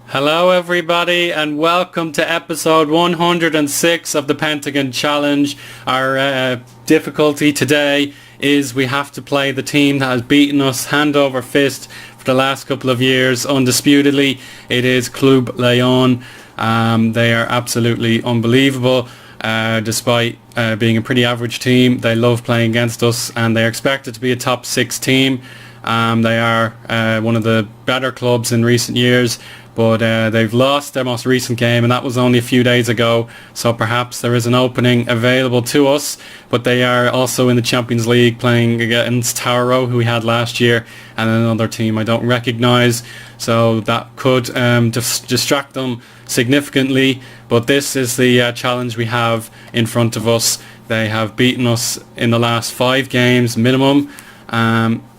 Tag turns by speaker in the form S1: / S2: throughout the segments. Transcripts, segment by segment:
S1: Hello everybody and welcome to episode 106 of the Pentagon Challenge. Our difficulty today is we have to play the team that has beaten us hand over fist for the last couple of years undisputedly. It is Club Leon. They are absolutely unbelievable. Despite being a pretty average team, they love playing against us and they're expected to be a top 6 team. They are one of the better clubs in recent years, but they've lost their most recent game and that was only a few days ago, so perhaps there is an opening available to us. But they are also in the Champions League playing against Tauro, who we had last year, and another team I don't recognise, so that could distract them significantly. But this is the challenge we have in front of us. They have beaten us in the last 5 games minimum,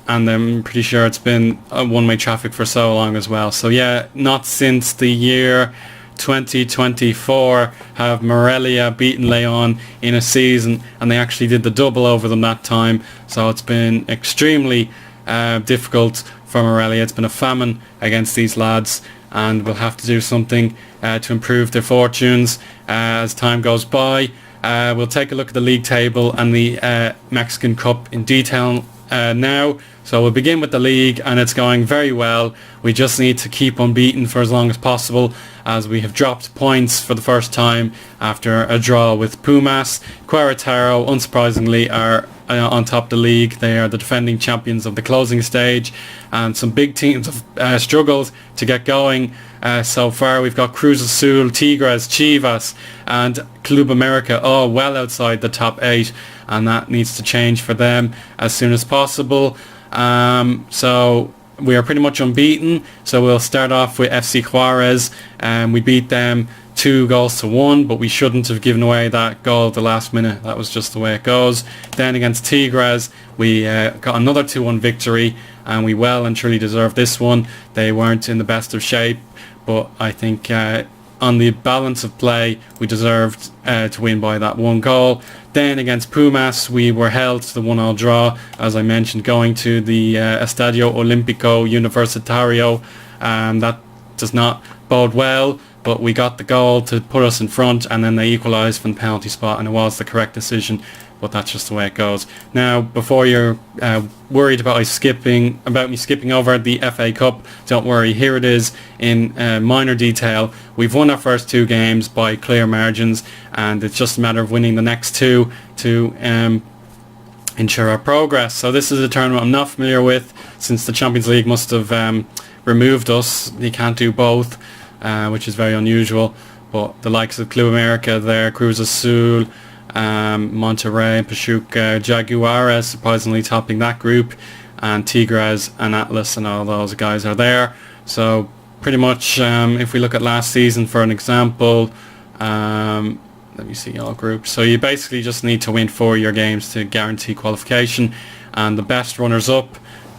S1: and I'm pretty sure it's been one-way traffic for so long as well. So yeah, not since the year 2024 have Morelia beaten Leon in a season, and they actually did the double over them that time. So it's been extremely difficult for Morelia. It's been a famine against these lads, and we'll have to do something to improve their fortunes as time goes by. We'll take a look at the league table and the Mexican Cup in detail now. So we'll begin with the league, and it's going very well. We just need to keep unbeaten for as long as possible, as we have dropped points for the first time after a draw with Pumas. Querétaro, unsurprisingly, are on top of the league. They are the defending champions of the closing stage, and some big teams have struggled to get going so far. We've got Cruz Azul, Tigres, Chivas and Club America all well outside the top 8, and that needs to change for them as soon as possible. So we are pretty much unbeaten. So we'll start off with FC Juarez, and we beat them 2-1, but we shouldn't have given away that goal at the last minute. That was just the way it goes. Then against Tigres, we got another 2-1 victory, and we well and truly deserved this one. They weren't in the best of shape, but I think on the balance of play, we deserved to win by that 1 goal. Then against Pumas, we were held to the 1-1 draw, as I mentioned, going to the Estadio Olímpico Universitario. That does not bode well, but we got the goal to put us in front, and then they equalised from the penalty spot, and it was the correct decision. But that's just the way it goes. Now, before you're worried about me skipping over the FA Cup, don't worry. Here it is in minor detail. We've won our first 2 games by clear margins, and it's just a matter of winning the next 2 to ensure our progress. So this is a tournament I'm not familiar with, since the Champions League must have removed us. You can't do both, which is very unusual. But the likes of Club America there, Cruz Azul, Monterrey and Pachuca, Jaguares surprisingly topping that group, and Tigres and Atlas and all those guys are there. So pretty much if we look at last season for an example, let me see all groups. So you basically just need to win 4 of your games to guarantee qualification, and the best runners up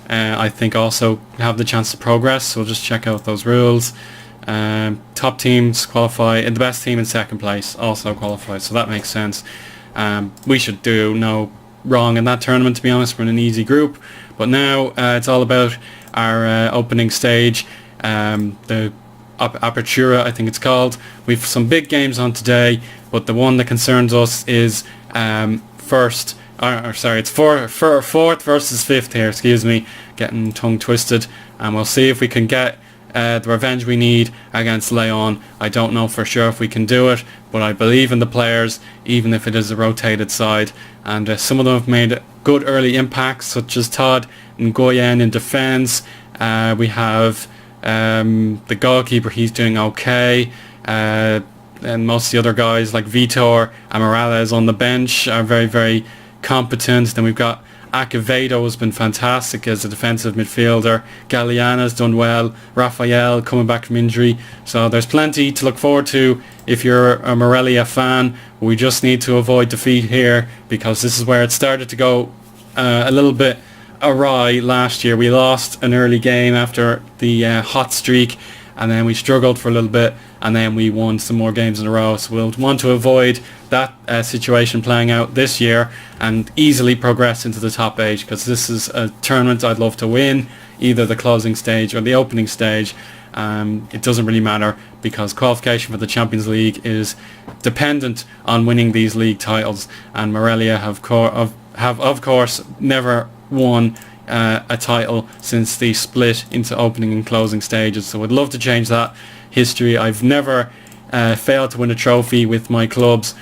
S1: I think also have the chance to progress. So we'll just check out those rules. Top teams qualify, and the best team in second place also qualifies, so that makes sense. We should do no wrong in that tournament, to be honest. We're in an easy group. But now it's all about our opening stage, the Apertura I think it's called. We've some big games on today, but the one that concerns us is fourth versus fifth here, excuse me, getting tongue twisted, and we'll see if we can get the revenge we need against Leon. I don't know for sure if we can do it, but I believe in the players, even if it is a rotated side. And some of them have made good early impacts, such as Todd Nguyen in defence. We have the goalkeeper, he's doing okay. And most of the other guys like Vitor and Morales on the bench are very, very competent. Then we've got Acevedo has been fantastic as a defensive midfielder. Galeana's done well. Rafael coming back from injury. So there's plenty to look forward to if you're a Morelia fan. We just need to avoid defeat here, because this is where it started to go a little bit awry last year. We lost an early game after the hot streak, and then we struggled for a little bit, and then we won some more games in a row. So we'll want to avoid that situation playing out this year and easily progress into the top 8, because this is a tournament I'd love to win, either the closing stage or the opening stage, It doesn't really matter because qualification for the Champions League is dependent on winning these league titles, and Morelia have of course never won a title since the split into opening and closing stages. So I'd love to change that history. I've never failed to win a trophy with my clubs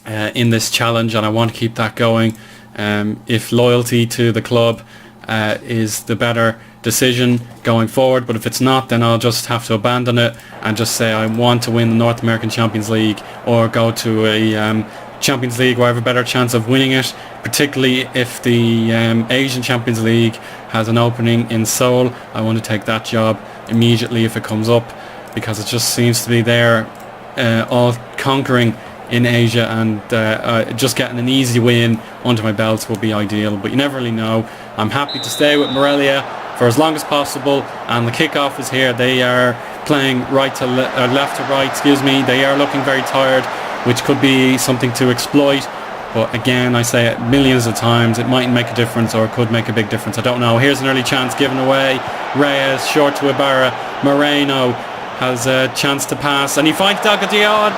S1: in this challenge, and I want to keep that going. If loyalty to the club is the better decision going forward, but if it's not, then I'll just have to abandon it and just say I want to win the North American Champions League or go to a Champions League where I have a better chance of winning it, particularly if the Asian Champions League has an opening in Seoul. I want to take that job immediately if it comes up, because it just seems to be there all conquering in Asia, and just getting an easy win under my belts will be ideal, but you never really know. I'm happy to stay with Morelia for as long as possible, and the kickoff is here. They are playing left to right, They are looking very tired, which could be something to exploit, but again, I say it millions of times, it mightn't make a difference, or it could make a big difference, I don't know. Here's an early chance given away. Reyes short to Ibarra. Moreno has a chance to pass, and he finds Delgadillo.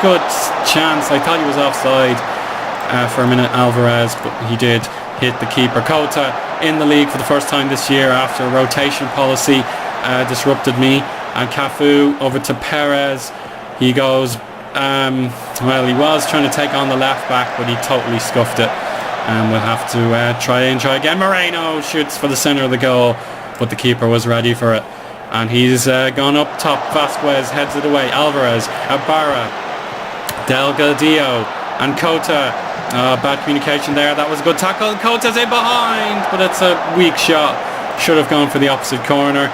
S1: Good chance. I thought he was offside for a minute, Alvarez, but he did hit the keeper. Cota in the league for the first time this year after rotation policy disrupted me. And Cafu over to Perez. He goes, well, he was trying to take on the left back, but he totally scuffed it. And we'll have to try again. Moreno shoots for the centre of the goal, but the keeper was ready for it. And he's gone up top. Vasquez heads it away. Alvarez, Ibarra, Delgadillo, and Cota. Bad communication there. That was a good tackle. Cota's in behind, but it's a weak shot. Should have gone for the opposite corner,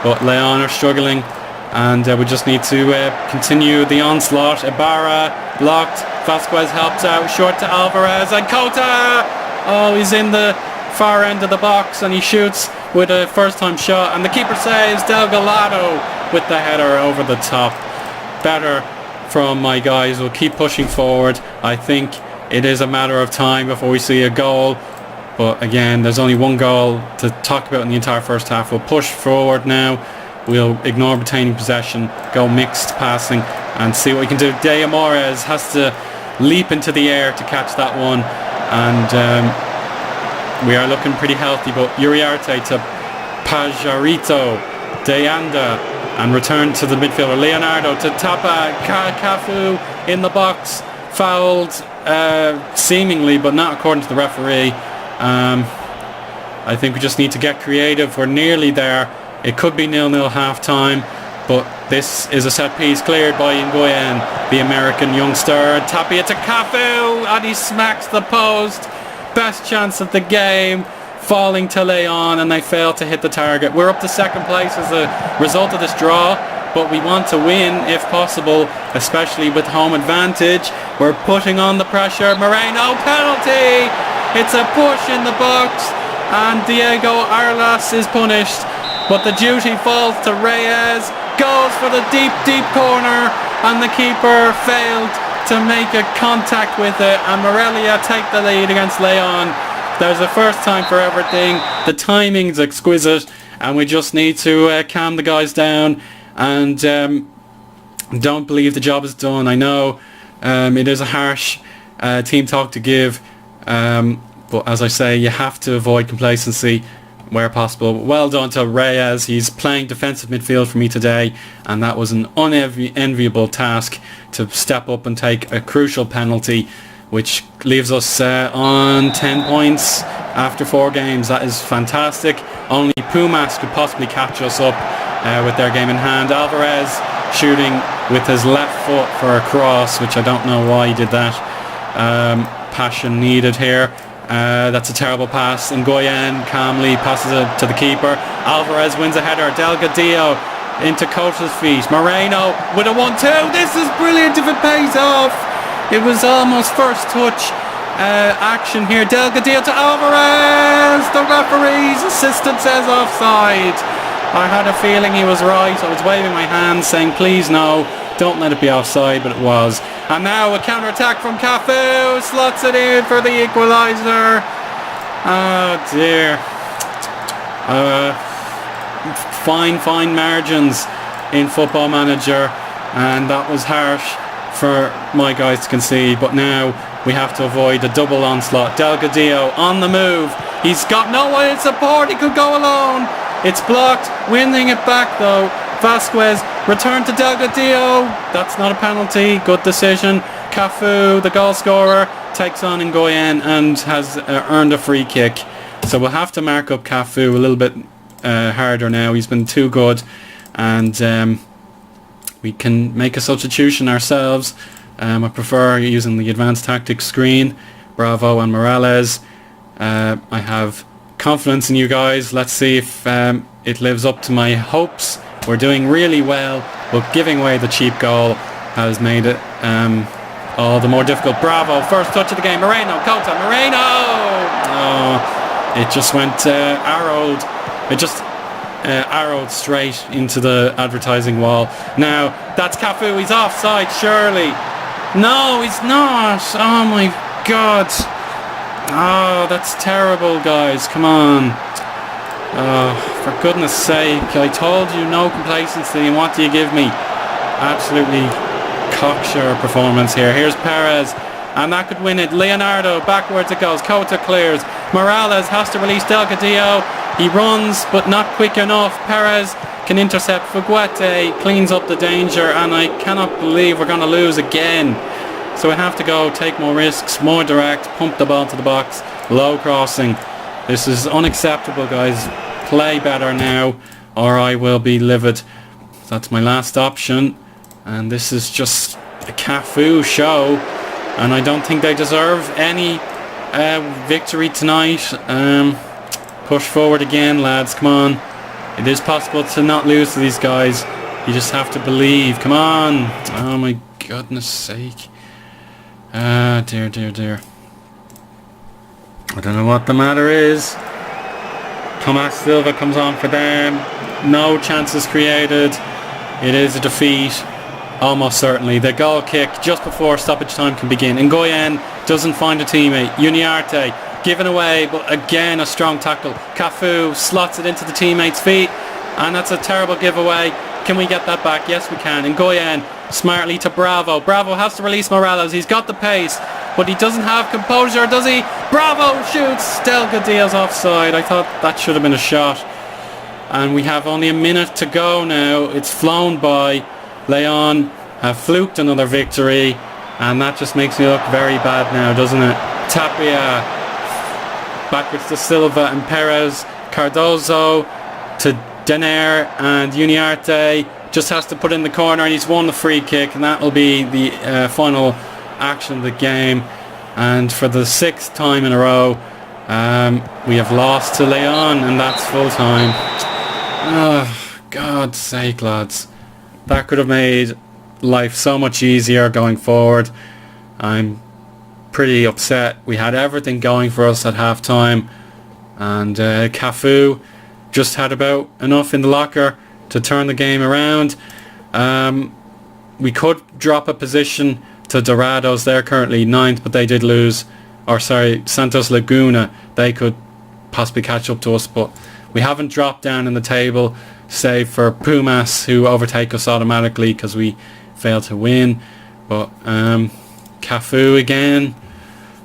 S1: but Leon are struggling, and we just need to continue the onslaught. Ibarra blocked. Vasquez helps out. Short to Alvarez, and Cota. Oh, he's in the far end of the box, and he shoots with a first-time shot, and the keeper saves. Delgado with the header over the top. Better from my guys. We'll keep pushing forward. I think it is a matter of time before we see a goal, but again, there's only one goal to talk about in the entire first half. We'll push forward now. We'll ignore retaining possession, go mixed passing, and see what we can do. De Amores has to leap into the air to catch that one, and we are looking pretty healthy, but Uriarte to Pajarito, Deanda, and return to the midfielder. Leonardo to Tapa. Cafu in the box, fouled seemingly, but not according to the referee. I think we just need to get creative. We're nearly there. It could be 0-0 half time, but this is a set piece cleared by Nguyen, the American youngster. Tapia to Cafu, and he smacks the post. Best chance of the game, falling to Leon, and they fail to hit the target. We're up to second place as a result of this draw, but we want to win if possible, especially with home advantage. We're putting on the pressure. Moreno, penalty! It's a push in the box, and Diego Arlas is punished, but the duty falls to Reyes. Goes for the deep corner, and the keeper failed to make a contact with it, and Morelia take the lead against Leon. There's a first time for everything. The timing's exquisite, and we just need to calm the guys down, and don't believe the job is done. I know it is a harsh team talk to give, but as I say, you have to avoid complacency where possible. Well done to Reyes. He's playing defensive midfield for me today, and that was an unenviable task to step up and take a crucial penalty, which leaves us on 10 points after 4 games. That is fantastic. Only Pumas could possibly catch us up with their game in hand. Alvarez shooting with his left foot for a cross, which I don't know why he did that. Passion needed here. That's a terrible pass. Ngoyen calmly passes it to the keeper. Alvarez wins a header. Delgadillo into Cota's feet. Moreno with a 1-2. This is brilliant if it pays off. It was almost first touch action here. Delgadillo to Alvarez. The referee's assistant says offside. I had a feeling he was right. I was waving my hand saying please no, don't let it be offside, but it was. And now a counter-attack from Cafu. Slots it in for the equaliser. Oh dear. fine margins in Football Manager, and that was harsh for my guys to concede. But now we have to avoid a double onslaught. Delgadillo on the move. He's got no way of support. He could go alone. It's blocked. Winning it back though. Vasquez, return to Delgadillo. That's not a penalty. Good decision. Cafu, the goal scorer, takes on Ngoyen and has earned a free kick. So we'll have to mark up Cafu a little bit harder now. He's been too good, and we can make a substitution ourselves. I prefer using the advanced tactics screen. Bravo and Morales. I have confidence in you guys. Let's see if it lives up to my hopes. We're doing really well, but giving away the cheap goal has made it all the more difficult. Bravo, first touch of the game. Moreno, Cota, Moreno! Oh, it just went arrowed. It just arrowed straight into the advertising wall. Now, that's Cafu. He's offside, surely. No, he's not. Oh my God. Oh, that's terrible, guys. Come on. Oh, for goodness sake. I told you no complacency, and what do you give me? Absolutely cocksure performance here. Here's Perez, and that could win it. Leonardo, backwards it goes. Cota clears. Morales has to release Delgadillo. He runs, but not quick enough. Perez can intercept. Fuguete cleans up the danger, and I cannot believe we're going to lose again. So we have to go, take more risks, more direct, pump the ball to the box, low crossing. This is unacceptable, guys. Play better now, or I will be livid. That's my last option, and this is just a Cafu show, and I don't think they deserve any victory tonight. Push forward again, lads. Come on. It is possible to not lose to these guys. You just have to believe. Come on. Oh my goodness sake. Dear. I don't know what the matter is. Tomas Silva comes on for them. No chances created. It is a defeat. Almost certainly. The goal kick just before stoppage time can begin. Ngoyen doesn't find a teammate. Uniarte given away, but again a strong tackle. Cafu slots it into the teammate's feet, and that's a terrible giveaway. Can we get that back? Yes, we can. Ngoyen smartly to Bravo. Bravo has to release Morales. He's got the pace, but he doesn't have composure, does he? Bravo shoots. Delgadillo's offside. I thought that should have been a shot. And we have only a minute to go now. It's flown by. Leon have fluked another victory, and that just makes me look very bad now, doesn't it? Tapia backwards to Silva and Perez. Cardozo to Denner, and Uniarte just has to put in the corner, and he's won the free kick, and that will be the final action of the game. And for the 6th time in a row, we have lost to Leon, and that's full time. Oh, God's sake, lads. That could have made life so much easier going forward. I'm pretty upset. We had everything going for us at half time, and Cafu just had about enough in the locker to turn the game around. We could drop a position to Dorados. They're currently 9th, but they did lose. Or sorry, Santos Laguna. They could possibly catch up to us, but we haven't dropped down in the table, save for Pumas, who overtake us automatically because we failed to win. But Cafu again,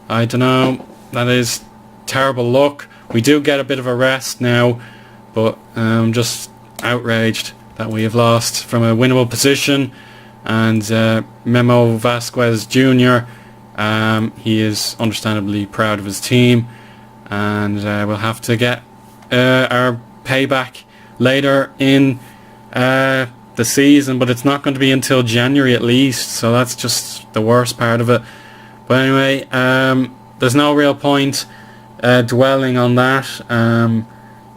S1: I don't know. That is terrible luck. We do get a bit of a rest now, but I'm just outraged that we have lost from a winnable position. And Memo Vasquez Jr., he is understandably proud of his team, and we'll have to get our payback later in the season, but it's not going to be until January at least, so that's just the worst part of it. But anyway, there's no real point dwelling on that.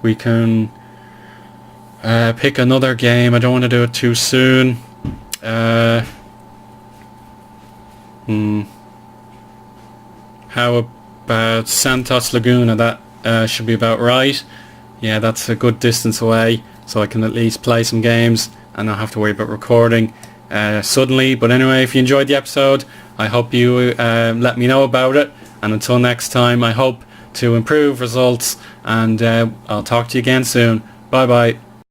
S1: We can pick another game. I don't want to do it too soon. How about Santos Laguna? That should be about right. Yeah, that's a good distance away, so I can at least play some games and not have to worry about recording suddenly. But anyway, if you enjoyed the episode, I hope you let me know about it, and until next time, I hope to improve results, and I'll talk to you again soon. Bye bye.